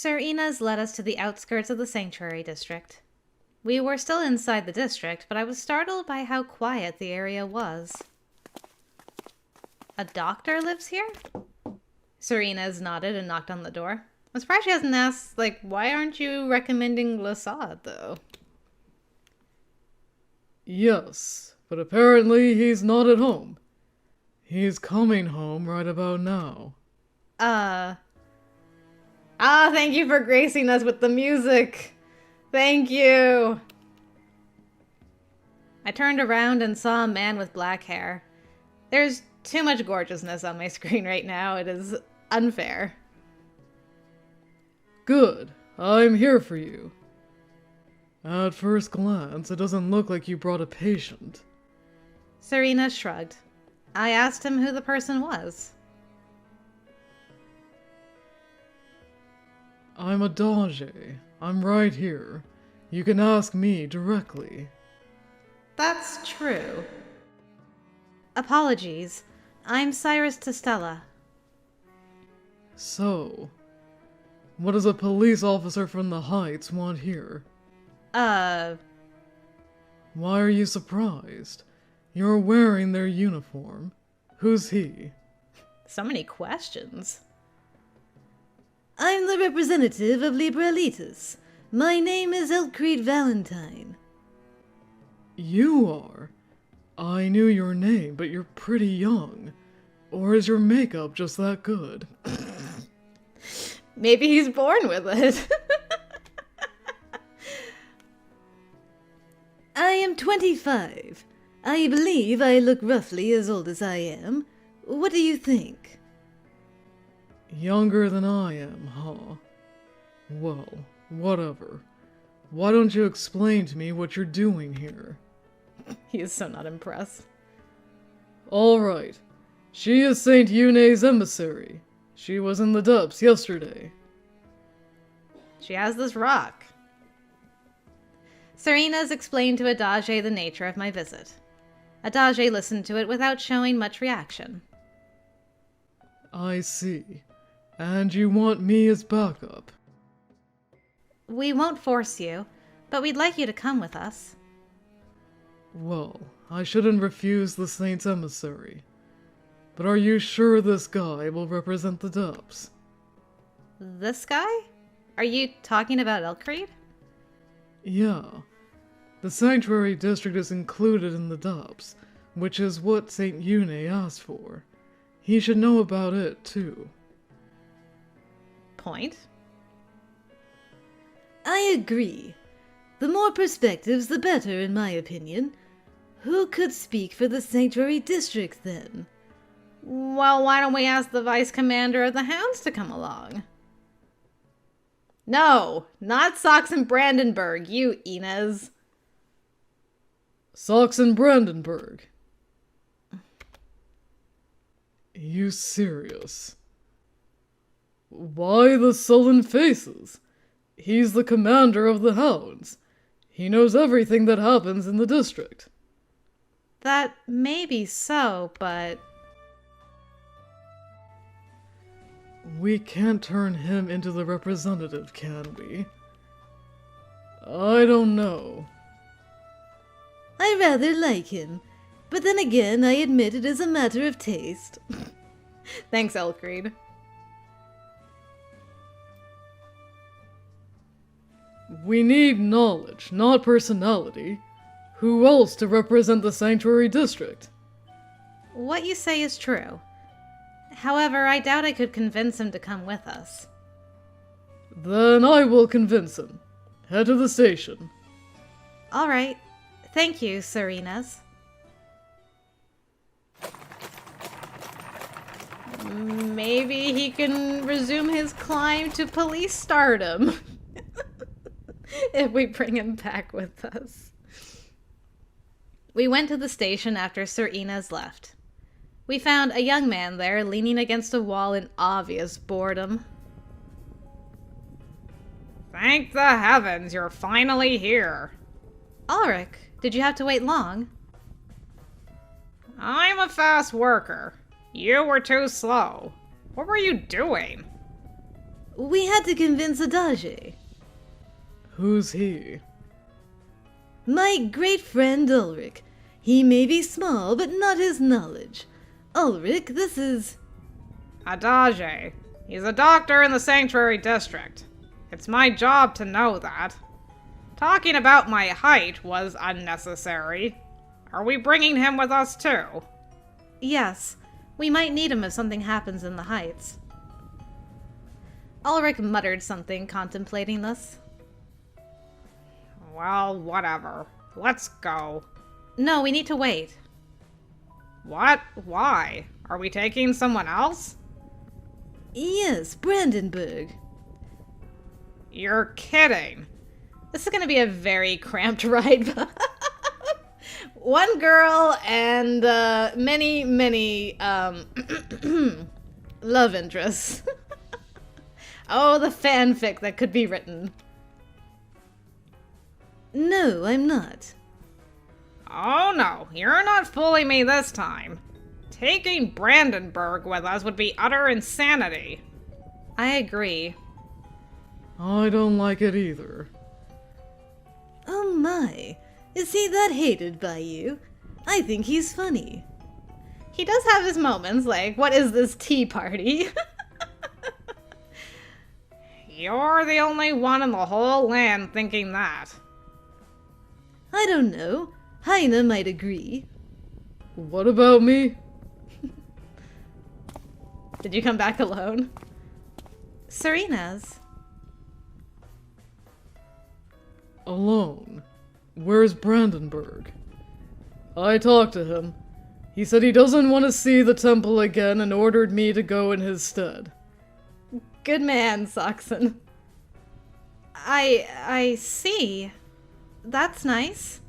Sir Inez led us to the outskirts of the sanctuary district. We were still inside the district, but I was startled by how quiet the area was. A doctor lives here? Sir Inez nodded and knocked on the door. I'm surprised she hasn't asked, like, why aren't you recommending Lasad, though? Yes, but apparently he's not at home. He's coming home right about now. Thank you for gracing us with the music. Thank you. I turned around and saw a man with black hair. There's too much gorgeousness on my screen right now. It is unfair. Good. I'm here for you. At first glance, it doesn't look like you brought a patient. Serena shrugged. I asked him who the person was. I'm Adage. I'm right here. You can ask me directly. That's true. Apologies. I'm Cyrus Testella. So, what does a police officer from the Heights want here? Why are you surprised? You're wearing their uniform. Who's he? So many questions. I'm the representative of Liberalitas. My name is Elcreed Valentine. You are? I knew your name, but you're pretty young. Or is your makeup just that good? Maybe he's born with it. I am 25. I believe I look roughly as old as I am. What do you think? Younger than I am, huh? Well, whatever. Why don't you explain to me what you're doing here? He is so not impressed. All right. She is Saint Eune's emissary. She was in the depths yesterday. She has this rock. Serena's explained to Adage the nature of my visit. Adage listened to it without showing much reaction. I see. And you want me as backup? We won't force you, but we'd like you to come with us. Well, I shouldn't refuse the Saint's emissary. But are you sure this guy will represent the depths? This guy? Are you talking about Elcreed? Yeah. The Sanctuary District is included in the depths, which is what Saint Eune asked for. He should know about it, too. Point? I agree. The more perspectives, the better, in my opinion. Who could speak for the Sanctuary District, then? Well, why don't we ask the Vice Commander of the Hounds to come along? No, not Saxon Brandenburg, you Inez. Saxon Brandenburg. You serious? Why the sullen faces? He's the commander of the Hounds. He knows everything that happens in the district. That may be so, but... We can't turn him into the representative, can we? I don't know. I rather like him. But then again, I admit it is a matter of taste. Thanks, Elcreed. We need knowledge, not personality. Who else to represent the Sanctuary District? What you say is true. However, I doubt I could convince him to come with us. Then I will convince him. Head to the station. All right. Thank you, Serenas. Maybe he can resume his climb to police stardom. If we bring him back with us. We went to the station after Sir Inez left. We found a young man there leaning against a wall in obvious boredom. Thank the heavens, you're finally here. Ulrich, did you have to wait long? I'm a fast worker. You were too slow. What were you doing? We had to convince Adage. Who's he? My great friend Ulrich. He may be small, but not his knowledge. Ulrich, this is... Adage. He's a doctor in the Sanctuary District. It's my job to know that. Talking about my height was unnecessary. Are we bringing him with us too? Yes, we might need him if something happens in the Heights. Ulrich muttered something, contemplating this. Well, whatever. Let's go. No, we need to wait. What? Why? Are we taking someone else? Yes, Brandenburg. You're kidding. This is going to be a very cramped ride. One girl and many love interests. Oh, the fanfic that could be written. No, I'm not. Oh no, you're not fooling me this time. Taking Brandenburg with us would be utter insanity. I agree. I don't like it either. Oh my, is he that hated by you? I think he's funny. He does have his moments, like, what is this tea party? You're the only one in the whole land thinking that. I don't know. Heine might agree. What about me? Did you come back alone? Serena's. Alone. Where's Brandenburg? I talked to him. He said he doesn't want to see the temple again and ordered me to go in his stead. Good man, Saxon. I see. That's nice.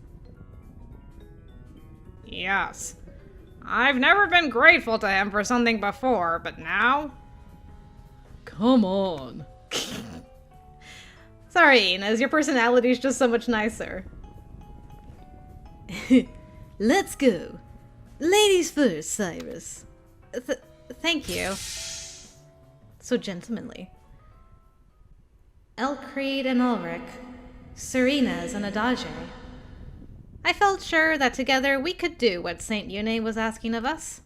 Yes. I've never been grateful to him for something before, but now? Come on. Sorry, Inez, your personality's just so much nicer. Let's go. Ladies first, Cyrus. Thank you. So gentlemanly. Elcreed and Ulrich. Serena's and Adage. I felt sure that together we could do what Saint Une was asking of us.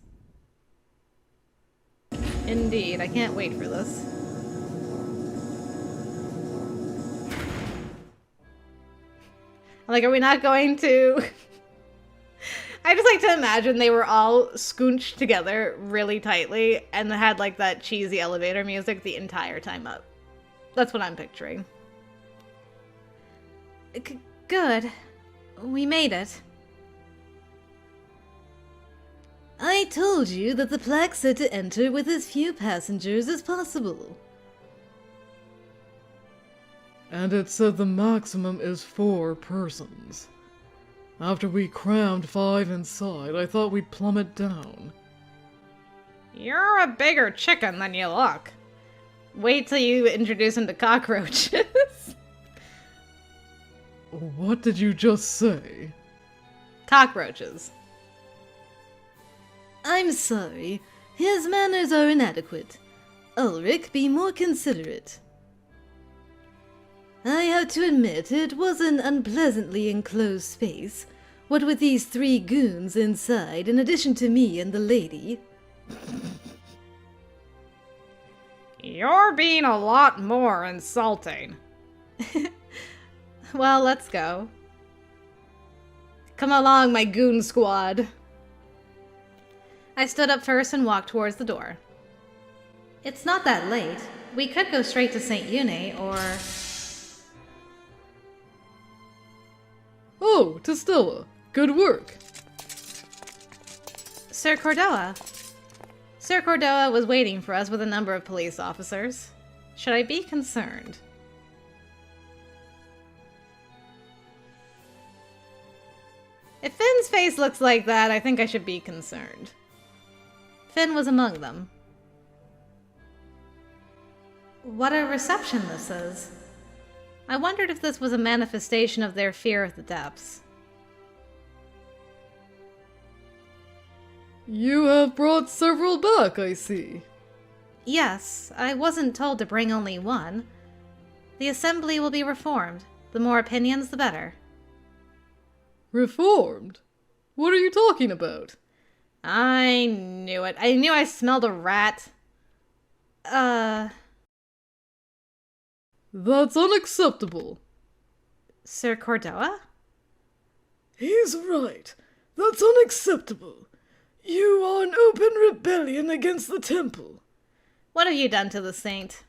Indeed, I can't wait for this. Like, are we not going to... I just like to imagine they were all scoonched together really tightly and had like that cheesy elevator music the entire time up. That's what I'm picturing. Good. We made it. I told you that the plaque said to enter with as few passengers as possible. And it said the maximum is 4 persons. After we crammed 5 inside, I thought we'd plummet down. You're a bigger chicken than you look. Wait till you introduce him to cockroaches. What did you just say? Cockroaches. I'm sorry. His manners are inadequate. Ulrich, be more considerate. I have to admit, it was an unpleasantly enclosed space, what with these 3 goons inside, in addition to me and the lady. You're being a lot more insulting. Well, let's go. Come along, my goon squad. I stood up first and walked towards the door. It's not that late. We could go straight to St. Une, or... Oh, Testella. Good work. Sir Cordoa. Sir Cordoa was waiting for us with a number of police officers. Should I be concerned? If Finn's face looks like that, I think I should be concerned. Finn was among them. What a reception this is. I wondered if this was a manifestation of their fear of the depths. You have brought several back, I see. Yes, I wasn't told to bring only one. The assembly will be reformed. The more opinions, the better. Reformed? What are you talking about? I knew it. I knew I smelled a rat. That's unacceptable. Sir Cordoa? He's right. That's unacceptable. You are in open rebellion against the temple. What have you done to the saint?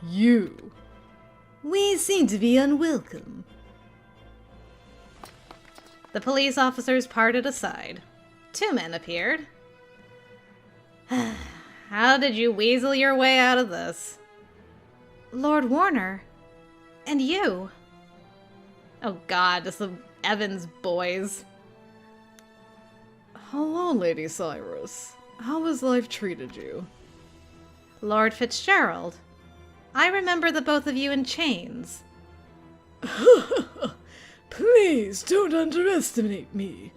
You. We seem to be unwelcome. The police officers parted aside. 2 men appeared. How did you weasel your way out of this? Lord Warner. And you. Oh god, just the Evans boys. Hello, Lady Cyrus. How has life treated you? Lord Fitzgerald. I remember the both of you in chains. Please don't underestimate me.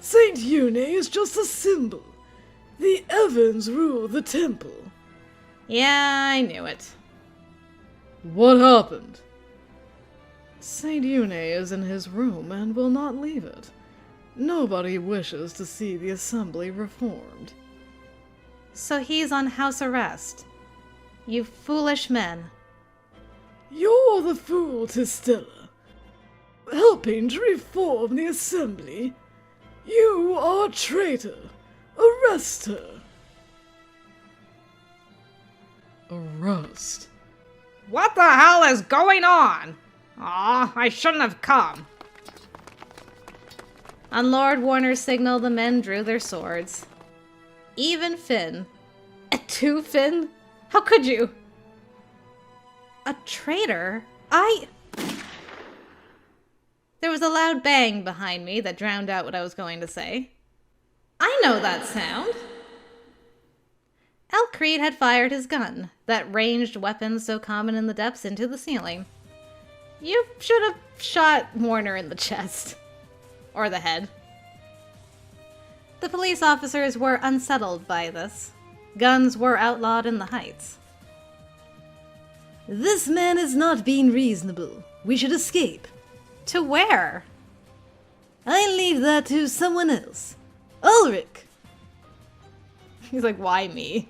Saint Une is just a symbol. The Evans rule the temple. Yeah, I knew it. What happened? Saint Une is in his room and will not leave it. Nobody wishes to see the assembly reformed. So he's on house arrest. You foolish men. You're the fool, Tistella. Helping to reform the assembly. You are a traitor. Arrest her. Arrest? What the hell is going on? Aw, I shouldn't have come. On Lord Warner's signal, the men drew their swords. Even Finn. A 2 Finn? How could you? A traitor? There was a loud bang behind me that drowned out what I was going to say. I know that sound. Elcreed had fired his gun, that ranged weapon so common in the depths, into the ceiling. You should have shot Warner in the chest. Or the head. The police officers were unsettled by this. Guns were outlawed in the Heights. This man is not being reasonable. We should escape. To where? I leave that to someone else. Ulrich! He's like, why me?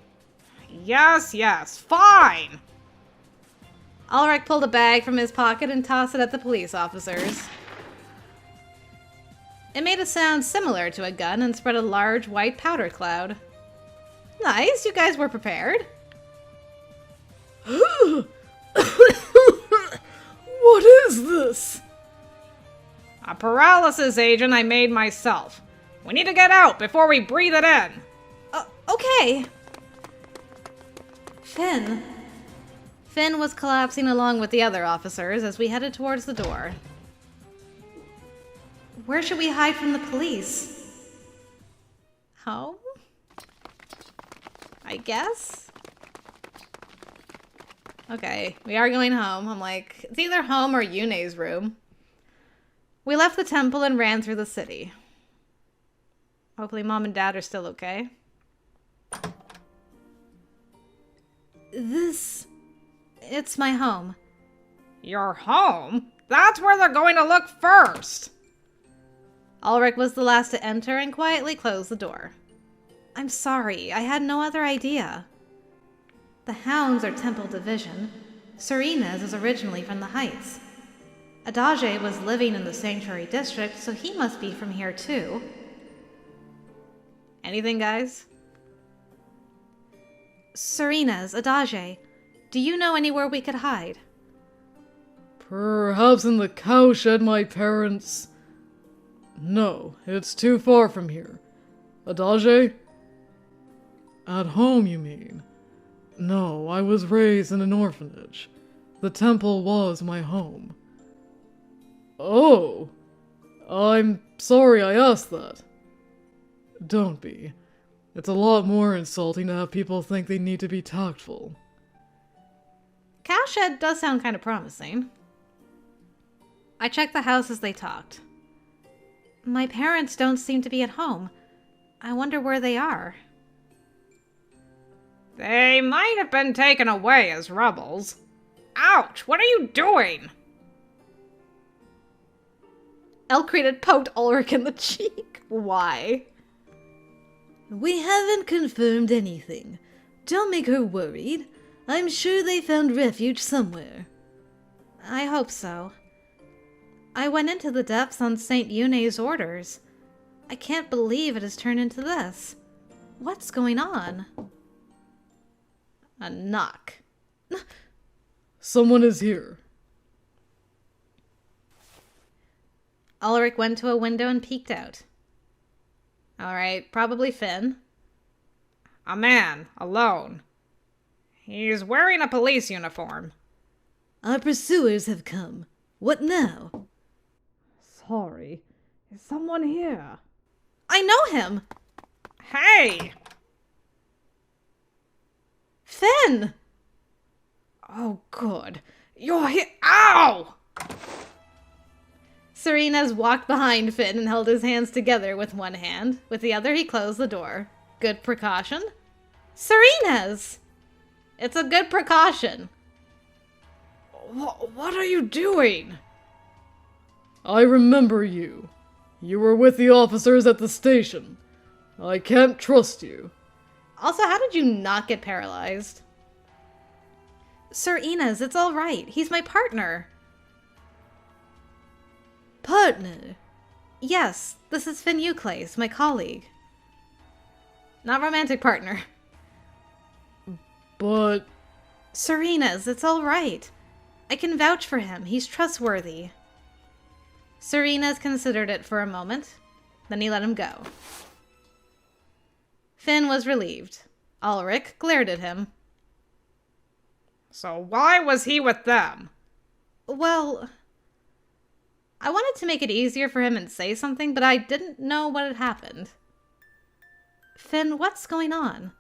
Yes, fine. Ulrich pulled a bag from his pocket and tossed it at the police officers. It made a sound similar to a gun and spread a large white powder cloud. Nice, you guys were prepared. What is this? A paralysis agent I made myself. We need to get out before we breathe it in. Okay. Finn. Finn was collapsing along with the other officers as we headed towards the door. Where should we hide from the police? Home? I guess? Okay, we are going home. I'm like, it's either home or Yune's room. We left the temple and ran through the city. Hopefully Mom and Dad are still okay. It's my home. Your home? That's where they're going to look first. Ulrich was the last to enter and quietly closed the door. I'm sorry, I had no other idea. The Hounds are Temple Division. Serena's is originally from the Heights. Adage was living in the Sanctuary District, so he must be from here too. Anything, guys? Serena's, Adage, do you know anywhere we could hide? Perhaps in the cowshed my parents... No, it's too far from here. Adage? At home, you mean? No, I was raised in an orphanage. The temple was my home. Oh! I'm sorry I asked that. Don't be. It's a lot more insulting to have people think they need to be tactful. Cowshed does sound kind of promising. I checked the house as they talked. My parents don't seem to be at home. I wonder where they are. They might have been taken away as rebels. Ouch! What are you doing? Elkreed had poked Ulrich in the cheek. Why? We haven't confirmed anything. Don't make her worried. I'm sure they found refuge somewhere. I hope so. I went into the depths on St. Eune's orders. I can't believe it has turned into this. What's going on? A knock. Someone is here. Ulrich went to a window and peeked out. Alright, probably Finn. A man, alone. He's wearing a police uniform. Our pursuers have come. What now? Sorry. Is someone here? I know him! Hey! Finn! Oh, good. You're here. Ow! Serena's walked behind Finn and held his hands together with one hand. With the other, he closed the door. Good precaution. Serena's! It's a good precaution. What are you doing? I remember you. You were with the officers at the station. I can't trust you. Also, how did you not get paralyzed? Serena's, it's all right. He's my partner. Partner? Yes, this is Finn Euclase, my colleague. Not romantic partner. But... Serena's, it's all right. I can vouch for him. He's trustworthy. Serena's considered it for a moment. Then he let him go. Finn was relieved. Ulrich glared at him. So why was he with them? Well, I wanted to make it easier for him and say something, but I didn't know what had happened. Finn, what's going on?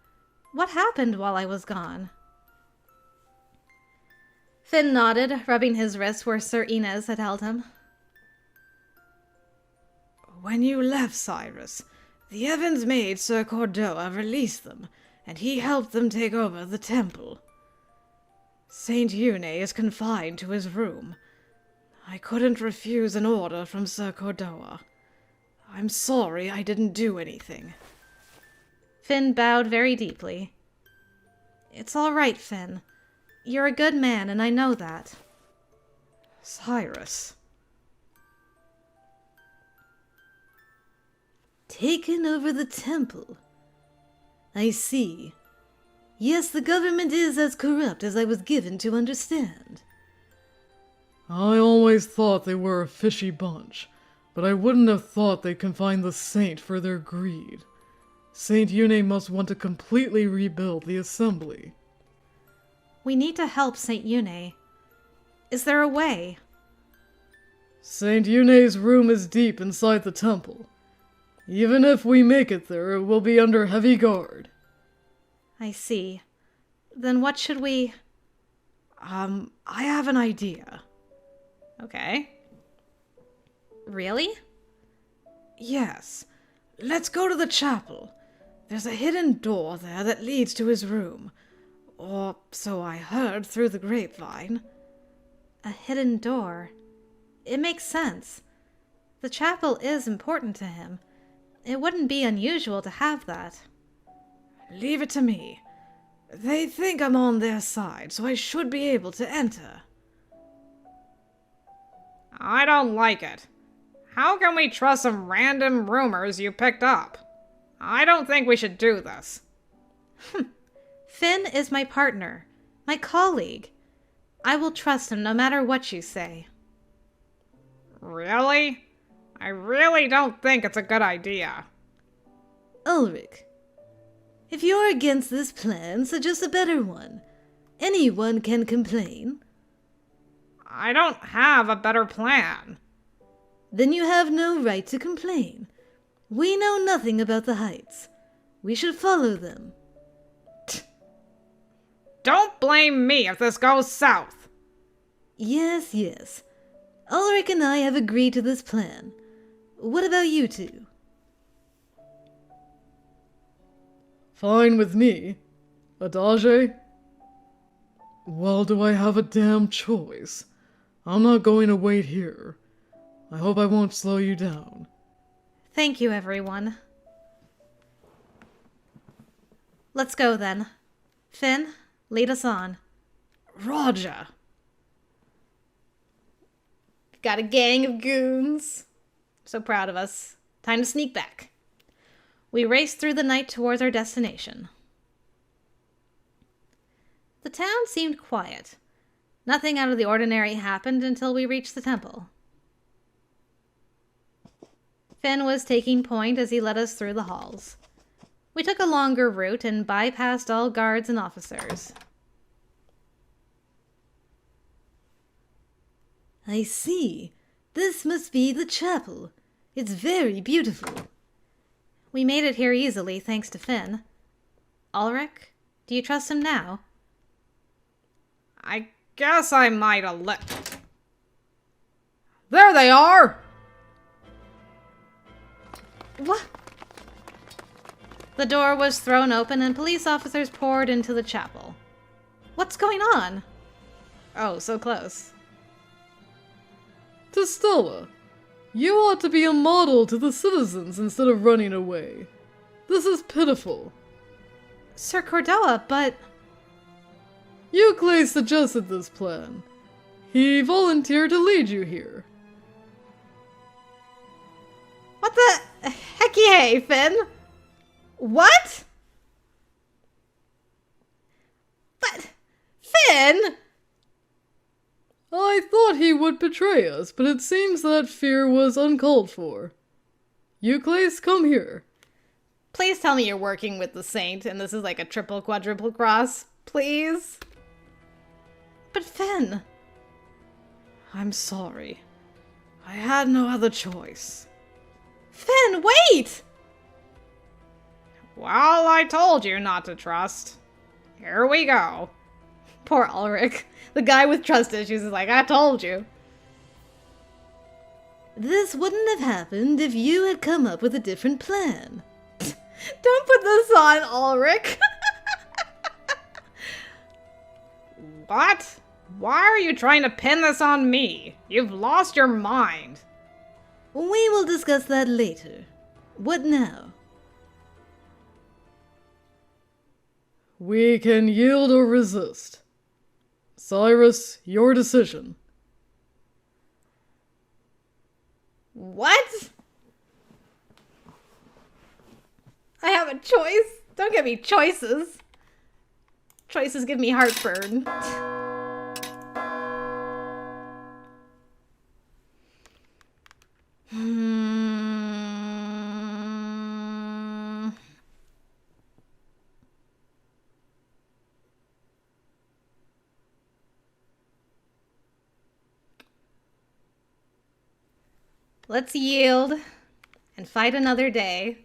What happened while I was gone? Finn nodded, rubbing his wrist where Sir Inez had held him. When you left, Cyrus, the Evans maid Sir Cordoa released them, and he helped them take over the temple. Saint Eune is confined to his room. I couldn't refuse an order from Sir Cordoa. I'm sorry I didn't do anything. Finn bowed very deeply. It's all right, Finn. You're a good man, and I know that. Cyrus. Taken over the temple. I see. Yes, the government is as corrupt as I was given to understand. I always thought they were a fishy bunch, but I wouldn't have thought they'd confine the saint for their greed. Saint Eune must want to completely rebuild the assembly. We need to help Saint Eune. Is there a way? Saint Eune's room is deep inside the temple. Even if we make it there, it will be under heavy guard. I see. Then what should we... I have an idea. Okay. Really? Yes. Let's go to the chapel. There's a hidden door there that leads to his room. Or so I heard through the grapevine. A hidden door. It makes sense. The chapel is important to him. It wouldn't be unusual to have that. Leave it to me. They think I'm on their side, so I should be able to enter. I don't like it. How can we trust some random rumors you picked up? I don't think we should do this. Finn is my partner, my colleague. I will trust him no matter what you say. Really? I really don't think it's a good idea. Ulrich, if you're against this plan, suggest a better one. Anyone can complain. I don't have a better plan. Then you have no right to complain. We know nothing about the heights. We should follow them. Don't blame me if this goes south. Yes, yes. Ulrich and I have agreed to this plan. What about you two? Fine with me. Adage? Well, do I have a damn choice? I'm not going to wait here. I hope I won't slow you down. Thank you, everyone. Let's go then. Finn, lead us on. Roger. Got a gang of goons. So proud of us. Time to sneak back. We raced through the night towards our destination. The town seemed quiet. Nothing out of the ordinary happened until we reached the temple. Finn was taking point as he led us through the halls. We took a longer route and bypassed all guards and officers. I see. This must be the chapel. It's very beautiful. We made it here easily, thanks to Finn. Ulrich, do you trust him now? I guess I might have let... There they are! What? The door was thrown open and police officers poured into the chapel. What's going on? Oh, so close. Testella, you ought to be a model to the citizens instead of running away. This is pitiful. Sir Cordoa, but... Euclid suggested this plan. He volunteered to lead you here. What the heck yay, Finn? What? But... Finn! I thought he would betray us, but it seems that fear was uncalled for. Euclid, come here. Please tell me you're working with the Saint and this is like a triple quadruple cross. Please? But Finn... I'm sorry. I had no other choice. Finn, wait! Well, I told you not to trust. Here we go. Poor Ulrich. The guy with trust issues is like, I told you. This wouldn't have happened if you had come up with a different plan. Don't put this on, Ulrich. What? Why are you trying to pin this on me? You've lost your mind. We will discuss that later. What now? We can yield or resist. Cyrus, your decision. What? I have a choice? Don't give me choices. Choices give me heartburn. Let's yield and fight another day.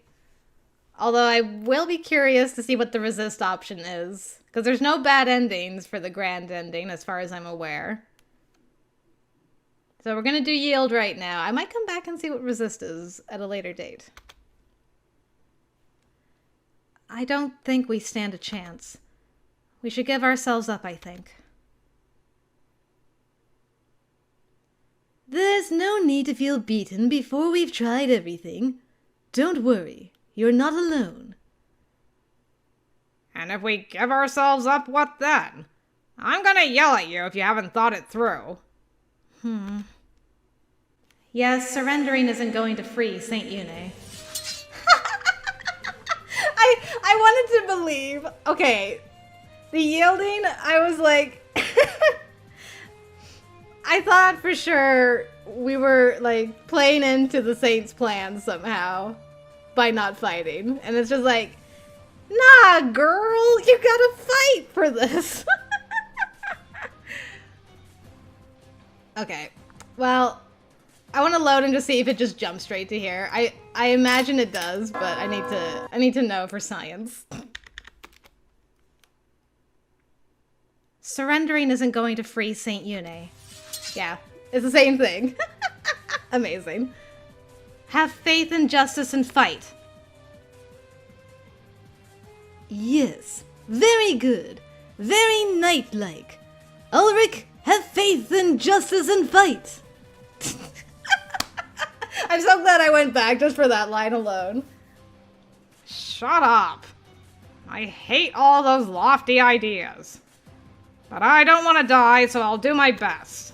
Although I will be curious to see what the resist option is. Because there's no bad endings for the grand ending as far as I'm aware. So we're going to do yield right now. I might come back and see what resist is at a later date. I don't think we stand a chance. We should give ourselves up, I think. There's no need to feel beaten before we've tried everything. Don't worry, you're not alone. And if we give ourselves up, what then? I'm gonna yell at you if you haven't thought it through. Yes, surrendering isn't going to free Saint Une. I wanted to believe. Okay, the yielding, I was like... I thought for sure we were, like, playing into the Saints' plan somehow by not fighting. And it's just like, nah, girl, you gotta fight for this. Okay, well, I want to load and just see if it just jumps straight to here. I imagine it does, but I need to know for science. Surrendering isn't going to free Saint Une. Yeah, it's the same thing. Amazing. Have faith in justice and fight. Yes, very good. Very knight-like. Ulrich, have faith in justice and fight. I'm so glad I went back just for that line alone. Shut up. I hate all those lofty ideas. But I don't want to die, so I'll do my best.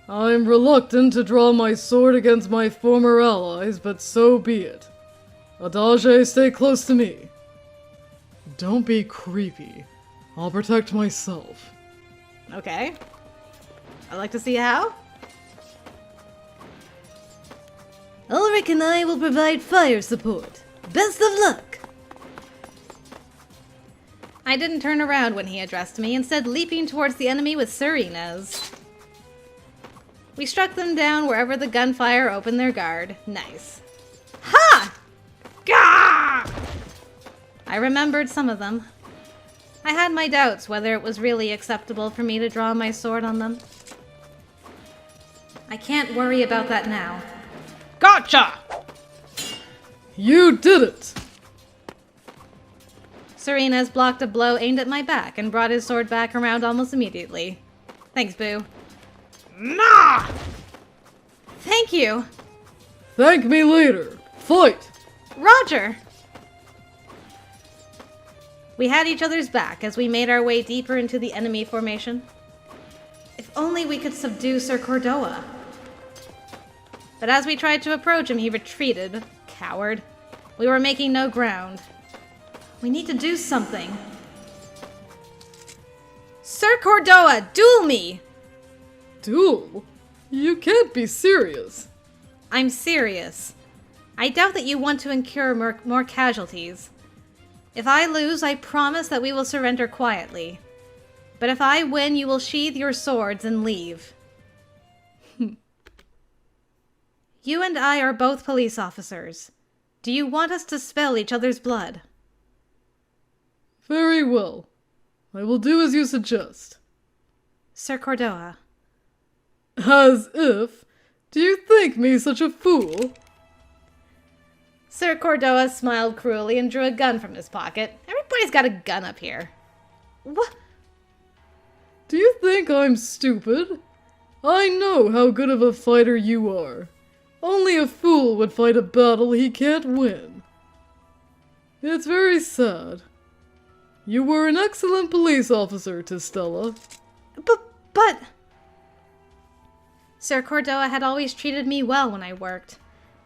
I'm reluctant to draw my sword against my former allies, but so be it. Adage, stay close to me. Don't be creepy. I'll protect myself. Okay. I'd like to see how. Ulrich and I will provide fire support. Best of luck! I didn't turn around when he addressed me, instead leaping towards the enemy with Serena's. We struck them down wherever the gunfire opened their guard. Nice. Ha! Gah! I remembered some of them. I had my doubts whether it was really acceptable for me to draw my sword on them. I can't worry about that now. Gotcha! You did it! Serena's blocked a blow aimed at my back and brought his sword back around almost immediately. Thanks, Boo. Nah! Thank you. Thank me later. Fight! Roger! We had each other's back as we made our way deeper into the enemy formation. If only we could subdue Sir Cordoa. But as we tried to approach him, he retreated. Coward. We were making no ground. We need to do something. Sir Cordoa, duel me! Duel? You can't be serious. I'm serious. I doubt that you want to incur more casualties. If I lose, I promise that we will surrender quietly. But if I win, you will sheathe your swords and leave. You and I are both police officers. Do you want us to spill each other's blood? Very well. I will do as you suggest. Sir Cordoa. As if? Do you think me such a fool? Sir Cordoa smiled cruelly and drew a gun from his pocket. Everybody's got a gun up here. What? Do you think I'm stupid? I know how good of a fighter you are. Only a fool would fight a battle he can't win. It's very sad. You were an excellent police officer, Tistella. But... Sir Cordoa had always treated me well when I worked.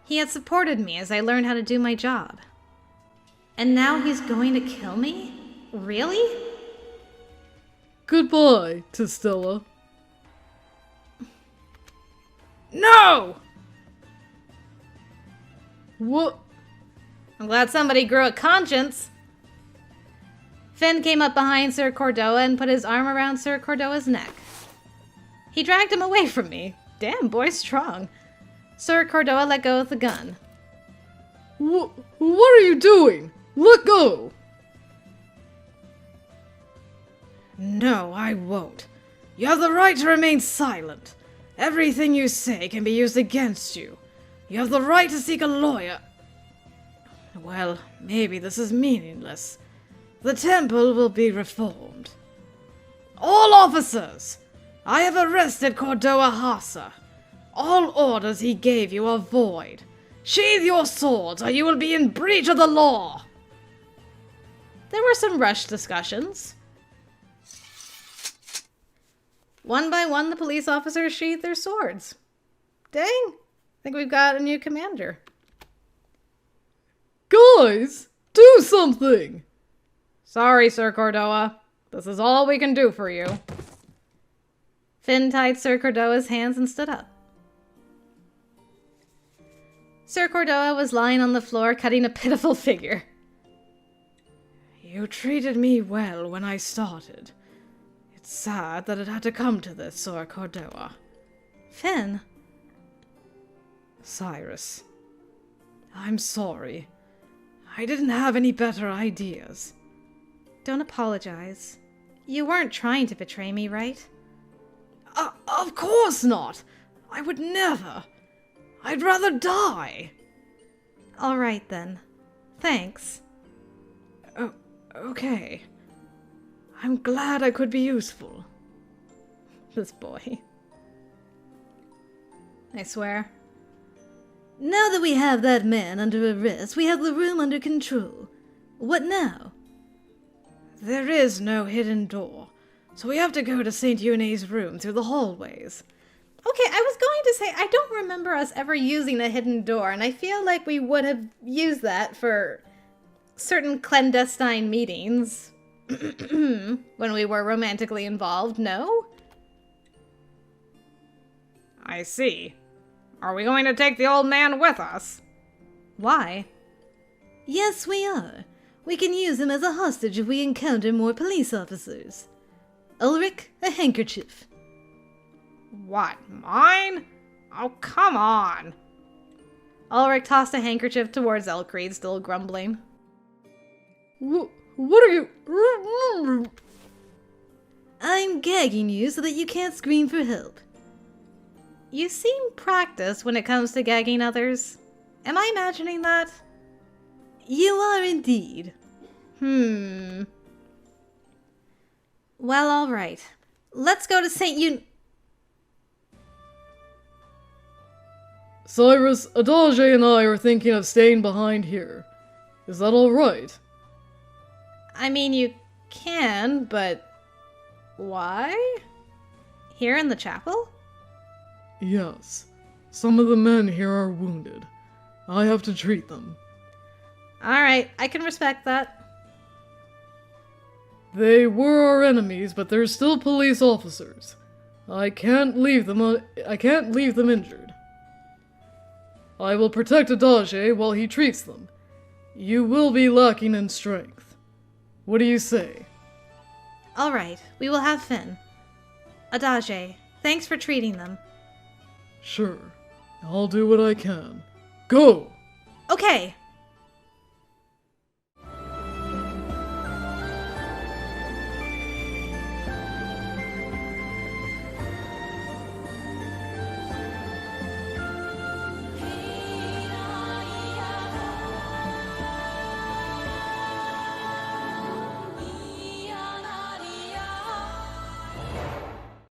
He had supported me as I learned how to do my job. And now he's going to kill me? Really? Goodbye, Tistella. No! What? I'm glad somebody grew a conscience. Finn came up behind Sir Cordoa and put his arm around Sir Cordoa's neck. He dragged him away from me. Damn, boy's strong. Sir Cordoa let go of the gun. What are you doing? Let go! No, I won't. You have the right to remain silent. Everything you say can be used against you. You have the right to seek a lawyer. Well, maybe this is meaningless. The temple will be reformed. All officers! I have arrested Cordoa Hassa. All orders he gave you are void. Sheathe your swords, or you will be in breach of the law! There were some rushed discussions. One by one, the police officers sheathed their swords. Dang, I think we've got a new commander. Guys, do something! Sorry, Sir Cordoa. This is all we can do for you. Finn tied Sir Cordoa's hands and stood up. Sir Cordoa was lying on the floor, cutting a pitiful figure. You treated me well when I started. It's sad that it had to come to this, Sir Cordoa. Finn? Cyrus. I'm sorry. I didn't have any better ideas. Don't apologize. You weren't trying to betray me, right? Of course not! I would never. I'd rather die. All right, then. Thanks. Oh, okay. I'm glad I could be useful. This boy. I swear. Now that we have that man under arrest, we have the room under control. What now? There is no hidden door, so we have to go to St. Eune's room through the hallways. Okay, I was going to say, I don't remember us ever using a hidden door, and I feel like we would have used that for certain clandestine meetings when we were romantically involved, no? I see. Are we going to take the old man with us? Why? Yes, we are. We can use him as a hostage if we encounter more police officers. Ulrich, a handkerchief. What, mine? Oh, come on. Ulrich tossed a handkerchief towards Elcreed, still grumbling. What are you... I'm gagging you so that you can't scream for help. You seem practiced when it comes to gagging others. Am I imagining that? You are indeed. Well, all right. Let's go to St. Cyrus, Adage and I are thinking of staying behind here. Is that all right? I mean, you can, but why? Here in the chapel? Yes. Some of the men here are wounded. I have to treat them. All right, I can respect that. They were our enemies, but they're still police officers. I can't leave them injured. I will protect Adage while he treats them. You will be lacking in strength. What do you say? All right, we will have Finn. Adage, thanks for treating them. Sure. I'll do what I can. Go! Okay.